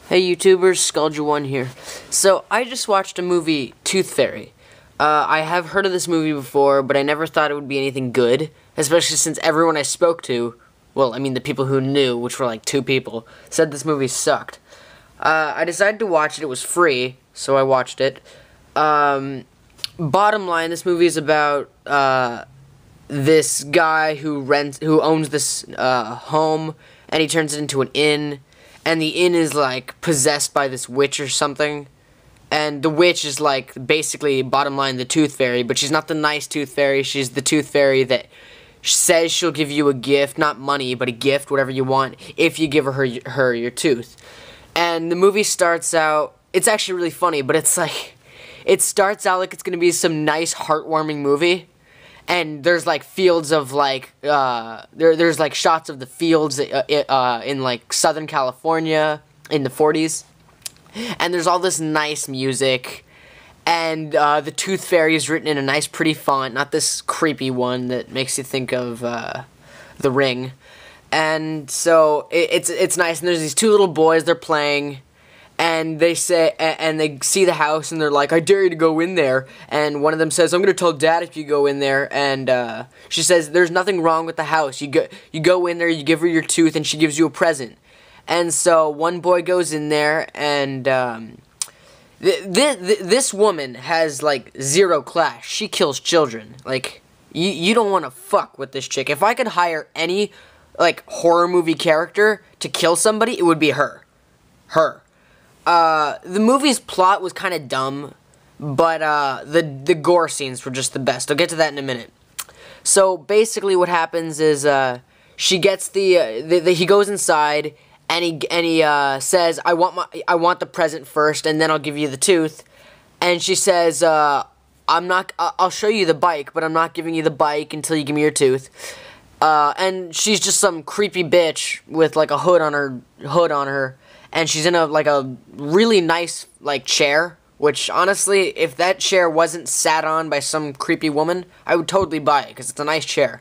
Hey YouTubers, Skulldra1 here. So, I just watched a movie, Tooth Fairy. I have heard of this movie before, but I never thought it would be anything good, especially since everyone I spoke to, well, I mean the people who knew, which were like 2 people, said this movie sucked. I decided to watch it. It was free, so I watched it. Bottom line, this movie is about this guy who owns this home, and he turns it into an inn. And the inn is, like, possessed by this witch or something. And the witch is, like, basically, bottom line, the Tooth Fairy. But she's not the nice Tooth Fairy. She's the Tooth Fairy that says she'll give you a gift. Not money, but a gift, whatever you want, if you give her your tooth. And the movie starts out... It's actually really funny, but it's, like... It starts out like it's gonna be some nice, heartwarming movie. And there's, like, fields of, like, there's, like, shots of the fields in, like, Southern California in the 40s. And there's all this nice music. And the Tooth Fairy is written in a nice, pretty font, not this creepy one that makes you think of The Ring. And so it's nice. And there's these 2 little boys, they're playing. And they say, and they see the house, and they're like, I dare you to go in there. And one of them says, I'm going to tell Dad if you go in there. And she says, there's nothing wrong with the house. You go in there, you give her your tooth, and she gives you a present. And so one boy goes in there, and this woman has, like, 0 class. She kills children. Like, you don't want to fuck with this chick. If I could hire any, like, horror movie character to kill somebody, it would be her. The movie's plot was kind of dumb, but the gore scenes were just the best. I'll get to that in a minute. So basically, what happens is she gets he goes inside and he says, I want the present first, and then I'll give you the tooth. And she says, I'll show you the bike, but I'm not giving you the bike until you give me your tooth. And she's just some creepy bitch with like a hood on her. And she's in a really nice, like, chair, which, honestly, if that chair wasn't sat on by some creepy woman, I would totally buy it, because it's a nice chair.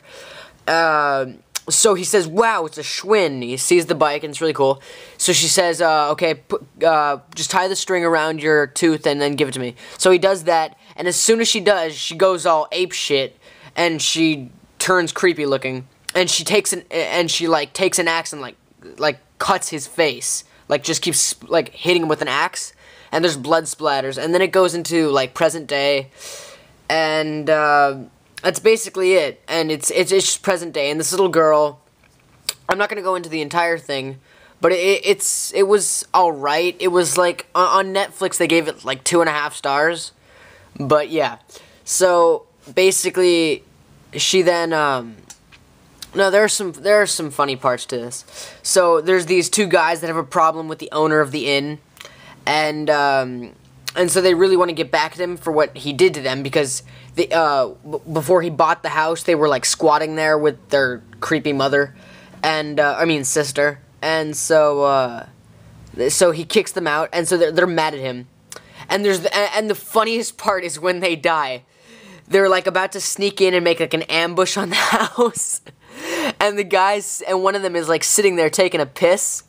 So he says, wow, it's a Schwinn. He sees the bike, and it's really cool. So she says, okay, just tie the string around your tooth and then give it to me. So he does that, and as soon as she does, she goes all ape shit, and she turns creepy looking. And she takes an axe and, like, cuts his face. Like, just keeps, like, hitting him with an axe, and there's blood splatters, and then it goes into, like, present day, and, that's basically it, and it's just present day, and this little girl, I'm not gonna go into the entire thing, but it was alright. It was, like, on Netflix, they gave it, like, 2.5 stars, but, yeah, so, basically, she then, no, there are some funny parts to this. So there's these 2 guys that have a problem with the owner of the inn, and so they really want to get back at him for what he did to them, because before he bought the house, they were like squatting there with their creepy mother, and sister, and so he kicks them out, and so they're mad at him, and the funniest part is when they die. They're like about to sneak in and make like an ambush on the house. And one of them is like sitting there taking a piss,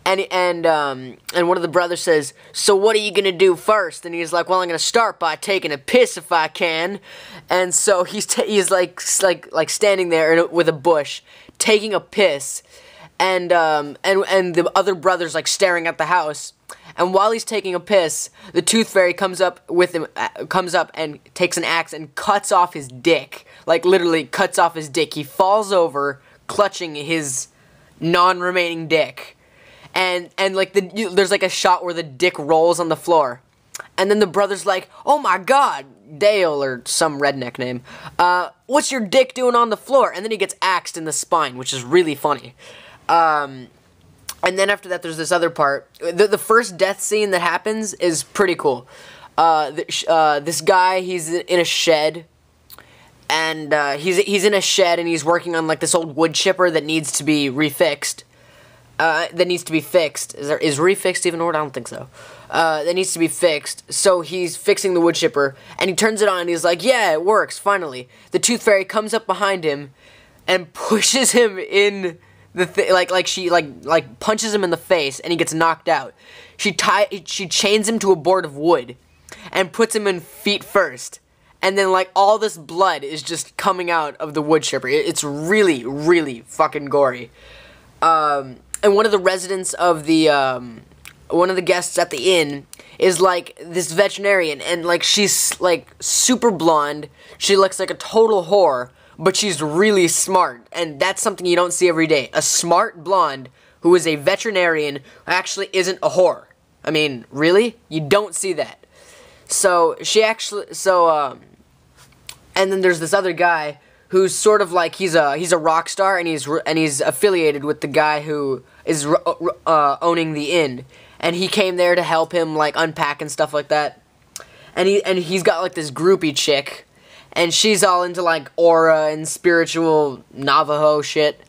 and one of the brothers says, so what are you gonna do first? And he's like, well, I'm gonna start by taking a piss if I can. And so he's like standing there with a bush taking a piss, and the other brother's like staring at the house. And while he's taking a piss, the Tooth Fairy comes up and takes an axe and cuts off his dick. Like, literally cuts off his dick. He falls over, clutching his non-remaining dick. And like, there's like a shot where the dick rolls on the floor. And then the brother's like, oh my god, Dale, or some redneck name. What's your dick doing on the floor? And then he gets axed in the spine, which is really funny. And then after that, there's this other part. The first death scene that happens is pretty cool. This guy, he's in a shed, and he's in a shed, and he's working on like this old wood chipper that needs to be refixed. Is refixed even a word? I don't think so. That needs to be fixed. So he's fixing the wood chipper, and he turns it on, and he's like, yeah, it works, finally. The Tooth Fairy comes up behind him and pushes him in like punches him in the face and he gets knocked out. She chains him to a board of wood and puts him in feet first. And then, like, all this blood is just coming out of the wood chipper. It's really, really fucking gory. And one of the residents of the, one of the guests at the inn is, like, this veterinarian. And, like, she's, like, super blonde. She looks like a total whore. But she's really smart. And that's something you don't see every day. A smart blonde who is a veterinarian who actually isn't a whore. I mean, really? You don't see that. So, and then there's this other guy who's sort of like, he's a rock star, and he's affiliated with the guy who is owning the inn, and he came there to help him, like, unpack and stuff like that, and he's got, like, this groupie chick, and she's all into, like, aura and spiritual Navajo shit,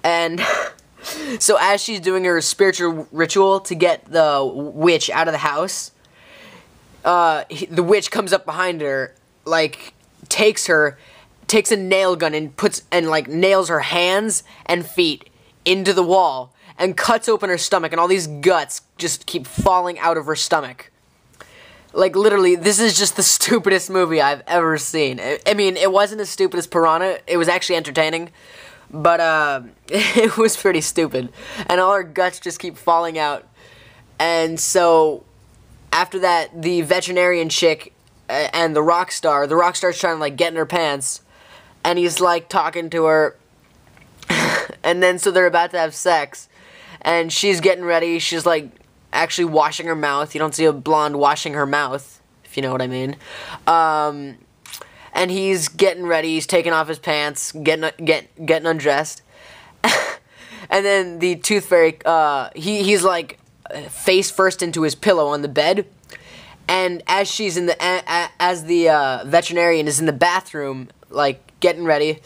and so as she's doing her spiritual ritual to get the witch out of the house, the witch comes up behind her, like, takes a nail gun and like nails her hands and feet into the wall and cuts open her stomach, and all these guts just keep falling out of her stomach. Like, literally, this is just the stupidest movie I've ever seen. I mean, it wasn't as stupid as Piranha. It was actually entertaining, but it was pretty stupid, and all her guts just keep falling out. And so after that, the veterinarian chick and the rock star's trying to, like, get in her pants, and he's, like, talking to her, and then so they're about to have sex, and she's getting ready, she's, like, actually washing her mouth. You don't see a blonde washing her mouth, if you know what I mean. And he's getting ready, he's taking off his pants, getting undressed, and then the tooth fairy, he's, like, face first into his pillow on the bed. And as she's in the veterinarian is in the bathroom, like, getting ready,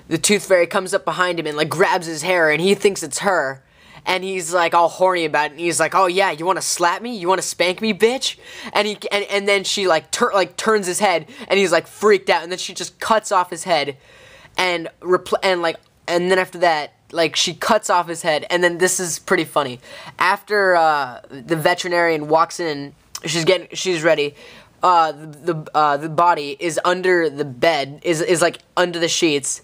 the tooth fairy comes up behind him and, like, grabs his hair, and he thinks it's her, and he's, like, all horny about it, and he's like, oh yeah, you want to slap me? You want to spank me, bitch? And then she, like, turns his head, and he's, like, freaked out, and then she just cuts off his head, and then after that, like, she cuts off his head, and then this is pretty funny. After the veterinarian walks in, she's ready. The body is under the bed, is like under the sheets,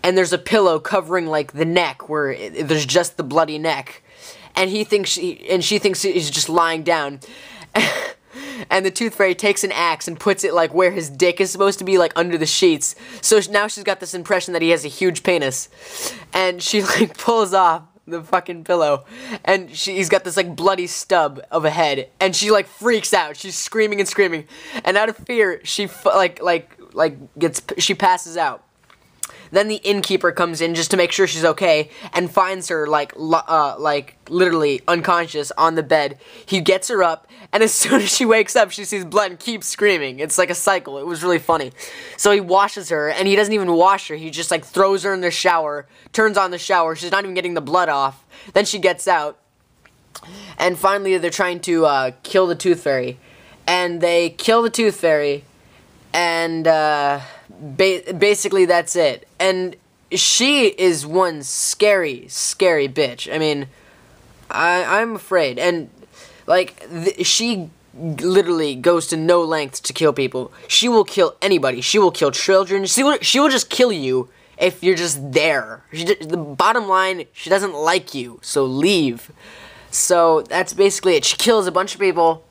and there's a pillow covering, like, the neck where there's just the bloody neck, and she thinks he's just lying down, and the tooth fairy takes an axe and puts it, like, where his dick is supposed to be, like, under the sheets. So now she's got this impression that he has a huge penis, and she, like, pulls off the fucking pillow, and he's got this, like, bloody stub of a head, and she, like, freaks out. She's screaming and screaming, and out of fear, she passes out. Then the innkeeper comes in just to make sure she's okay, and finds her, like, literally unconscious on the bed. He gets her up, and as soon as she wakes up, she sees blood and keeps screaming. It's like a cycle. It was really funny. So he washes her, and he doesn't even wash her. He just, like, throws her in the shower, turns on the shower. She's not even getting the blood off. Then she gets out, and finally they're trying to kill the tooth fairy. And they kill the tooth fairy, and basically that's it. And she is one scary, scary bitch. I mean, I'm afraid. And, like, she literally goes to no lengths to kill people. She will kill anybody. She will kill children. She will just kill you if you're just there. The bottom line, she doesn't like you, so leave. So that's basically it. She kills a bunch of people.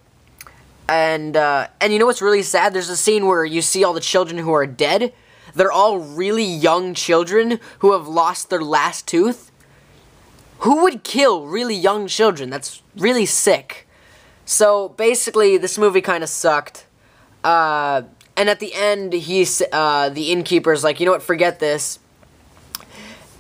And you know what's really sad? There's a scene where you see all the children who are dead. They're all really young children who have lost their last tooth. Who would kill really young children? That's really sick. So basically, this movie kind of sucked. And at the end, the innkeeper's like, you know what? Forget this.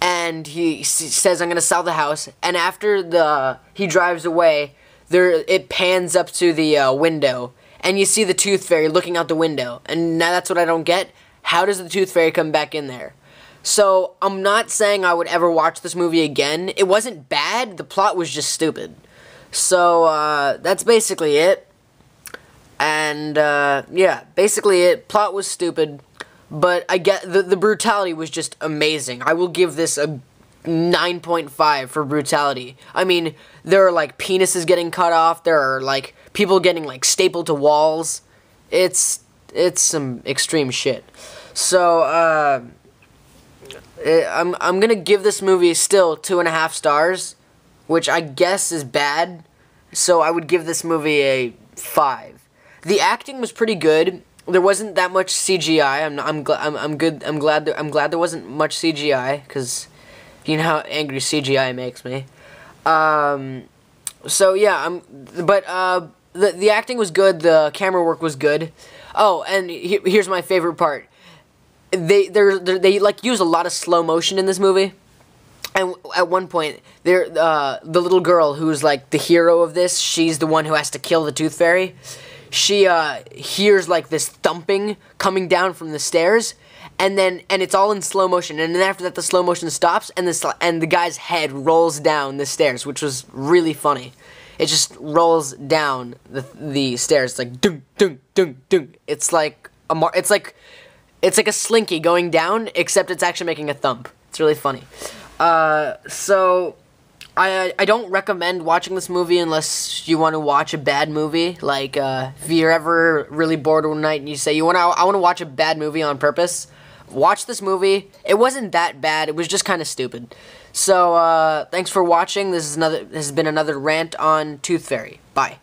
And he says, I'm gonna sell the house. And after he drives away, it pans up to the window, and you see the tooth fairy looking out the window. And now that's what I don't get. How does the tooth fairy come back in there? So, I'm not saying I would ever watch this movie again. It wasn't bad, the plot was just stupid. So, that's basically it. And, yeah, basically it. Plot was stupid, but I get, the brutality was just amazing. I will give this 9.5 for brutality. I mean, there are like penises getting cut off. There are like people getting like stapled to walls. It's some extreme shit. So I'm gonna give this movie still 2.5 stars, which I guess is bad. So I would give this movie a 5. The acting was pretty good. There wasn't that much CGI. I'm glad there wasn't much CGI, because you know how angry CGI makes me. So yeah, the acting was good. The camera work was good. Oh, and here's my favorite part. They like use a lot of slow motion in this movie. And at one point, the little girl who's like the hero of this, she's the one who has to kill the Tooth Fairy. She hears like this thumping coming down from the stairs, and it's all in slow motion. And then after that, the slow motion stops, and the guy's head rolls down the stairs, which was really funny. It just rolls down the stairs. It's like dunk dunk dunk dunk. It's like a slinky going down, except it's actually making a thump. It's really funny. So I don't recommend watching this movie unless you want to watch a bad movie. Like, if you're ever really bored one night and you say, I want to watch a bad movie on purpose, watch this movie. It wasn't that bad. It was just kind of stupid. So, thanks for watching. This has been another rant on Tooth Fairy. Bye.